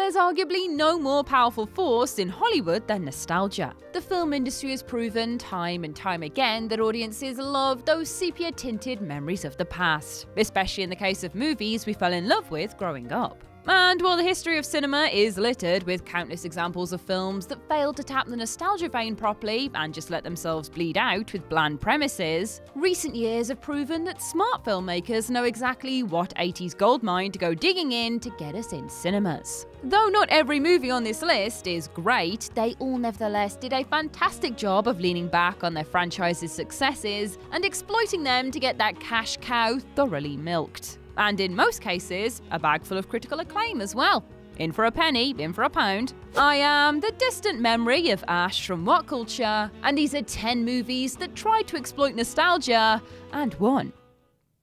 There's arguably no more powerful force in Hollywood than nostalgia. The film industry has proven time and time again that audiences love those sepia-tinted memories of the past, especially in the case of movies we fell in love with growing up. And while the history of cinema is littered with countless examples of films that failed to tap the nostalgia vein properly and just let themselves bleed out with bland premises, recent years have proven that smart filmmakers know exactly what 80s goldmine to go digging in to get us in cinemas. Though not every movie on this list is great, they all nevertheless did a fantastic job of leaning back on their franchise's successes and exploiting them to get that cash cow thoroughly milked. And in most cases, a bag full of critical acclaim as well. In for a penny, in for a pound. I am the distant memory of Ash from What Culture, and these are 10 movies that tried to exploit nostalgia and won.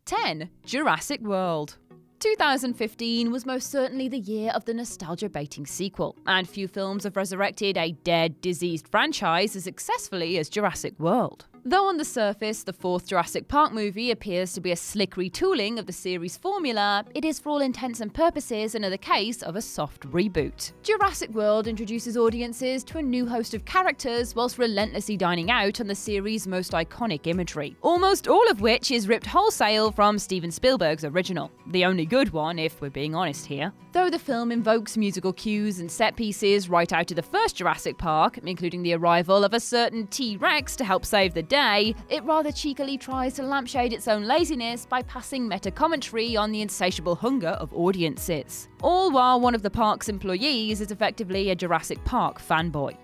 10. Jurassic World. 2015 was most certainly the year of the nostalgia-baiting sequel, and few films have resurrected a dead, diseased franchise as successfully as Jurassic World. Though on the surface, the fourth Jurassic Park movie appears to be a slick retooling of the series' formula, it is for all intents and purposes another case of a soft reboot. Jurassic World introduces audiences to a new host of characters whilst relentlessly dining out on the series' most iconic imagery, almost all of which is ripped wholesale from Steven Spielberg's original. The only good one, if we're being honest here. Though the film invokes musical cues and set pieces right out of the first Jurassic Park, including the arrival of a certain T-Rex to help save the day, it rather cheekily tries to lampshade its own laziness by passing meta-commentary on the insatiable hunger of audiences. All while one of the park's employees is effectively a Jurassic Park fanboy.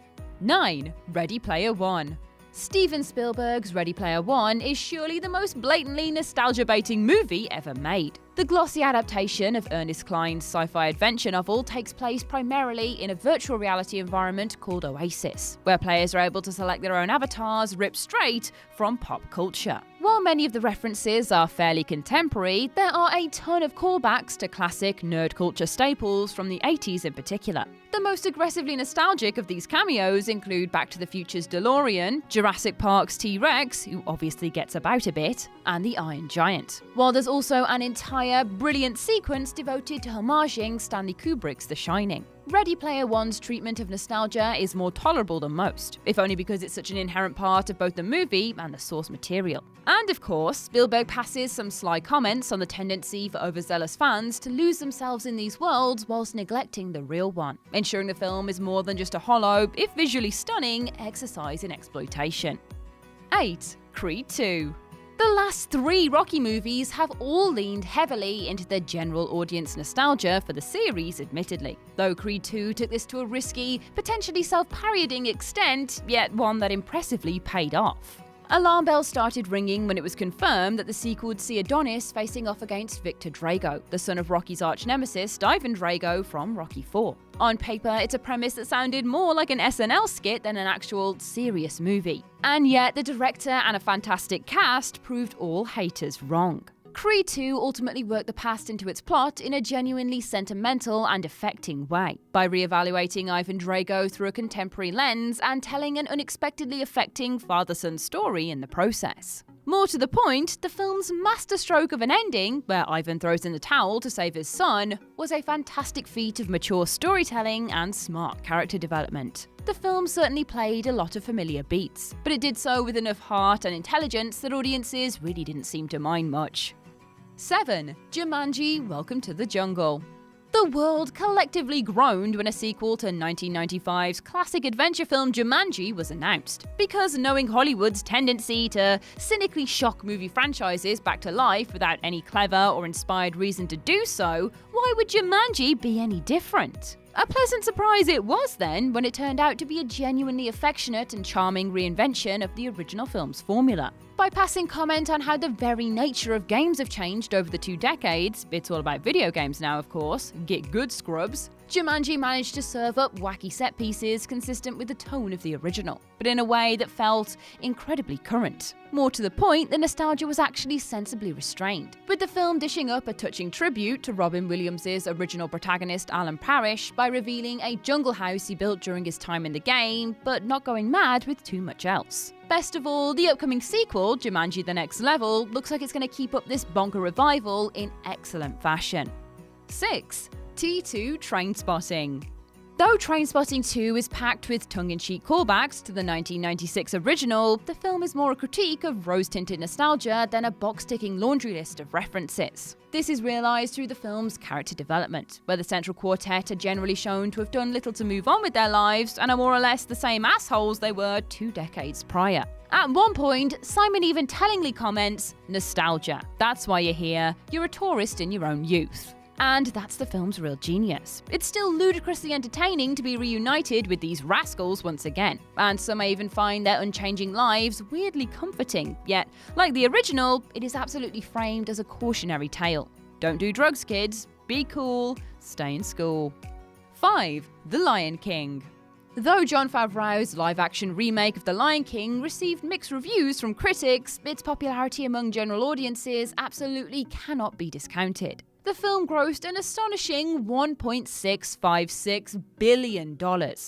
9. Ready Player One. Steven Spielberg's Ready Player One is surely the most blatantly nostalgia-baiting movie ever made. The glossy adaptation of Ernest Cline's sci-fi adventure novel takes place primarily in a virtual reality environment called Oasis, where players are able to select their own avatars ripped straight from pop culture. While many of the references are fairly contemporary, there are a ton of callbacks to classic nerd culture staples from the 80s in particular. The most aggressively nostalgic of these cameos include Back to the Future's DeLorean, Jurassic Park's T-Rex, who obviously gets about a bit, and the Iron Giant. While there's also an entire brilliant sequence devoted to homaging Stanley Kubrick's The Shining. Ready Player One's treatment of nostalgia is more tolerable than most, if only because it's such an inherent part of both the movie and the source material. And of course, Spielberg passes some sly comments on the tendency for overzealous fans to lose themselves in these worlds whilst neglecting the real one, ensuring the film is more than just a hollow, if visually stunning, exercise in exploitation. 8. Creed 2. The last 3 Rocky movies have all leaned heavily into the general audience nostalgia for the series, admittedly, though Creed 2 took this to a risky, potentially self-parodying extent, yet one that impressively paid off. Alarm bells started ringing when it was confirmed that the sequel would see Adonis facing off against Victor Drago, the son of Rocky's arch-nemesis Ivan Drago from Rocky IV. On paper, it's a premise that sounded more like an SNL skit than an actual serious movie. And yet, the director and a fantastic cast proved all haters wrong. Creed 2 ultimately worked the past into its plot in a genuinely sentimental and affecting way, by re-evaluating Ivan Drago through a contemporary lens and telling an unexpectedly affecting father-son story in the process. More to the point, the film's masterstroke of an ending, where Ivan throws in the towel to save his son, was a fantastic feat of mature storytelling and smart character development. The film certainly played a lot of familiar beats, but it did so with enough heart and intelligence that audiences really didn't seem to mind much. 7. Jumanji: Welcome to the Jungle. The world collectively groaned when a sequel to 1995's classic adventure film Jumanji was announced, because knowing Hollywood's tendency to cynically shock movie franchises back to life without any clever or inspired reason to do so, why would Jumanji be any different? A pleasant surprise it was then, when it turned out to be a genuinely affectionate and charming reinvention of the original film's formula. By passing comment on how the very nature of games have changed over the 2 decades, it's all about video games now of course, get good scrubs, Jumanji managed to serve up wacky set pieces consistent with the tone of the original, but in a way that felt incredibly current. More to the point, the nostalgia was actually sensibly restrained, with the film dishing up a touching tribute to Robin Williams' original protagonist Alan Parrish by revealing a jungle house he built during his time in the game, but not going mad with too much else. Best of all, the upcoming sequel, Jumanji: The Next Level, looks like it's going to keep up this bonker revival in excellent fashion. 6. T2 Trainspotting. Though Trainspotting 2 is packed with tongue-in-cheek callbacks to the 1996 original, the film is more a critique of rose-tinted nostalgia than a box-ticking laundry list of references. This is realised through the film's character development, where the central quartet are generally shown to have done little to move on with their lives and are more or less the same assholes they were 2 decades prior. At one point, Simon even tellingly comments, "Nostalgia. That's why you're here. You're a tourist in your own youth." And that's the film's real genius. It's still ludicrously entertaining to be reunited with these rascals once again, and some may even find their unchanging lives weirdly comforting, yet, like the original, it is absolutely framed as a cautionary tale. Don't do drugs, kids. Be cool. Stay in school. 5. The Lion King. Though Jon Favreau's live-action remake of The Lion King received mixed reviews from critics, its popularity among general audiences absolutely cannot be discounted. The film grossed an astonishing $1.656 billion,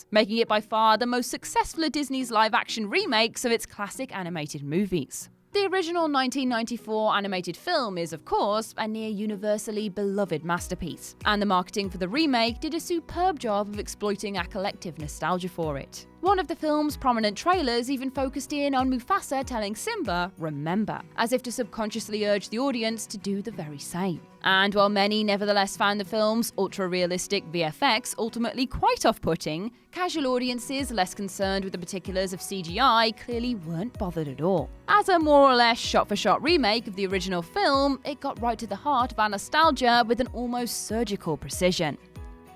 making it by far the most successful of Disney's live-action remakes of its classic animated movies. The original 1994 animated film is, of course, a near universally beloved masterpiece, and the marketing for the remake did a superb job of exploiting our collective nostalgia for it. One of the film's prominent trailers even focused in on Mufasa telling Simba, "Remember," as if to subconsciously urge the audience to do the very same. And while many nevertheless found the film's ultra-realistic VFX ultimately quite off-putting, casual audiences less concerned with the particulars of CGI clearly weren't bothered at all. As a more or less shot-for-shot remake of the original film, it got right to the heart of our nostalgia with an almost surgical precision.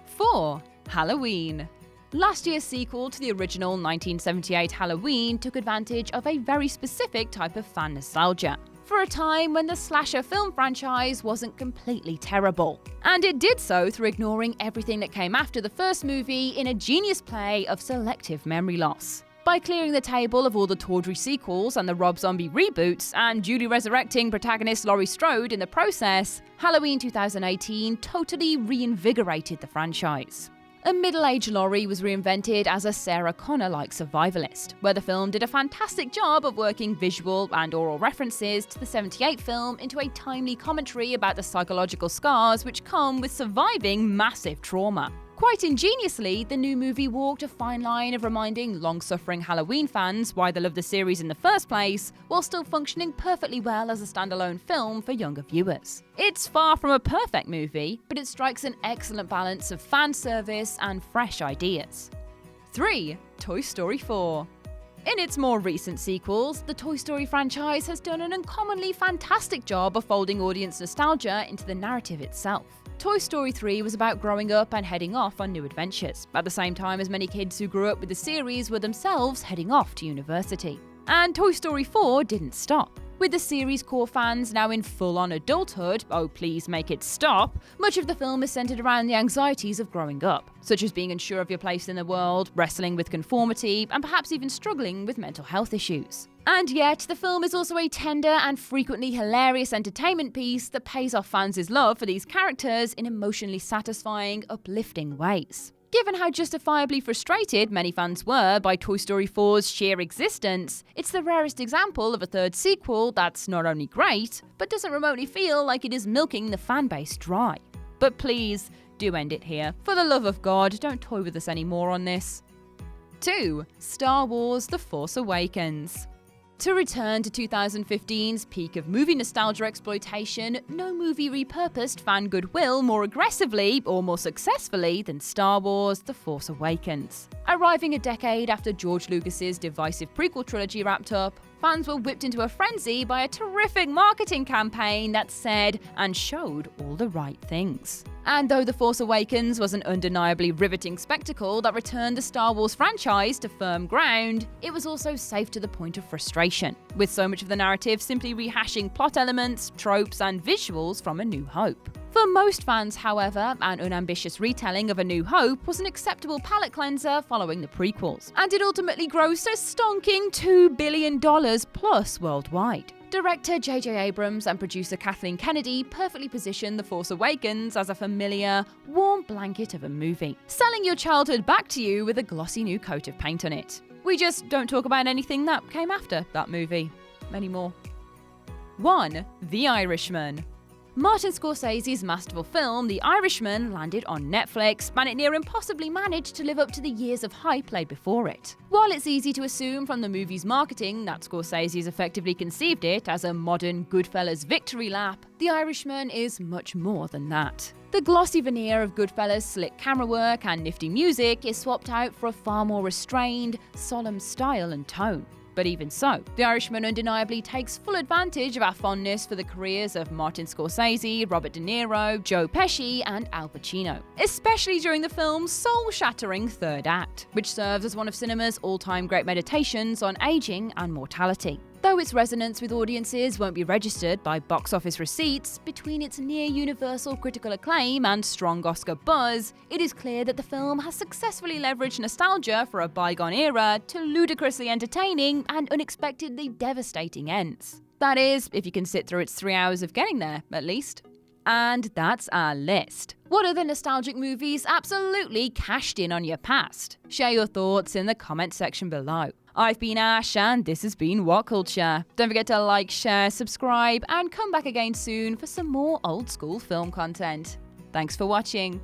4. Halloween. Last year's sequel to the original 1978 Halloween took advantage of a very specific type of fan nostalgia, for a time when the slasher film franchise wasn't completely terrible. And it did so through ignoring everything that came after the first movie in a genius play of selective memory loss. By clearing the table of all the tawdry sequels and the Rob Zombie reboots, and duly resurrecting protagonist Laurie Strode in the process, Halloween 2018 totally reinvigorated the franchise. A middle-aged Laurie was reinvented as a Sarah Connor-like survivalist, where the film did a fantastic job of working visual and oral references to the 78 film into a timely commentary about the psychological scars which come with surviving massive trauma. Quite ingeniously, the new movie walked a fine line of reminding long-suffering Halloween fans why they love the series in the first place, while still functioning perfectly well as a standalone film for younger viewers. It's far from a perfect movie, but it strikes an excellent balance of fan service and fresh ideas. 3. Toy Story 4. In its more recent sequels, the Toy Story franchise has done an uncommonly fantastic job of folding audience nostalgia into the narrative itself. Toy Story 3 was about growing up and heading off on new adventures, at the same time as many kids who grew up with the series were themselves heading off to university. And Toy Story 4 didn't stop. With the series' core fans now in full-on adulthood, oh please make it stop, much of the film is centered around the anxieties of growing up, such as being unsure of your place in the world, wrestling with conformity, and perhaps even struggling with mental health issues. And yet, the film is also a tender and frequently hilarious entertainment piece that pays off fans' love for these characters in emotionally satisfying, uplifting ways. Given how justifiably frustrated many fans were by Toy Story 4's sheer existence, it's the rarest example of a third sequel that's not only great, but doesn't remotely feel like it is milking the fanbase dry. But please, do end it here. For the love of God, don't toy with us anymore on this. 2. Star Wars: The Force Awakens. To return to 2015's peak of movie nostalgia exploitation, no movie repurposed fan goodwill more aggressively or more successfully than Star Wars: The Force Awakens. Arriving a decade after George Lucas's divisive prequel trilogy wrapped up, fans were whipped into a frenzy by a terrific marketing campaign that said and showed all the right things. And though The Force Awakens was an undeniably riveting spectacle that returned the Star Wars franchise to firm ground, it was also safe to the point of frustration, with so much of the narrative simply rehashing plot elements, tropes, and visuals from A New Hope. For most fans, however, an unambitious retelling of A New Hope was an acceptable palate cleanser following the prequels, and it ultimately grossed a stonking $2 billion plus worldwide. Director J.J. Abrams and producer Kathleen Kennedy perfectly positioned The Force Awakens as a familiar, warm blanket of a movie, selling your childhood back to you with a glossy new coat of paint on it. We just don't talk about anything that came after that movie anymore. 1. The Irishman. Martin Scorsese's masterful film, The Irishman, landed on Netflix, and it near impossibly managed to live up to the years of hype laid before it. While it's easy to assume from the movie's marketing that Scorsese has effectively conceived it as a modern Goodfellas victory lap, The Irishman is much more than that. The glossy veneer of Goodfellas' slick camera work and nifty music is swapped out for a far more restrained, solemn style and tone. But even so, The Irishman undeniably takes full advantage of our fondness for the careers of Martin Scorsese, Robert De Niro, Joe Pesci, and Al Pacino, especially during the film's soul-shattering third act, which serves as one of cinema's all-time great meditations on aging and mortality. Though its resonance with audiences won't be registered by box office receipts, between its near-universal critical acclaim and strong Oscar buzz, it is clear that the film has successfully leveraged nostalgia for a bygone era to ludicrously entertaining and unexpectedly devastating ends. That is, if you can sit through its 3 hours of getting there, at least. And that's our list. What other nostalgic movies absolutely cashed in on your past? Share your thoughts in the comment section below. I've been Ash, and this has been What Culture. Don't forget to like, share, subscribe, and come back again soon for some more old school film content. Thanks for watching.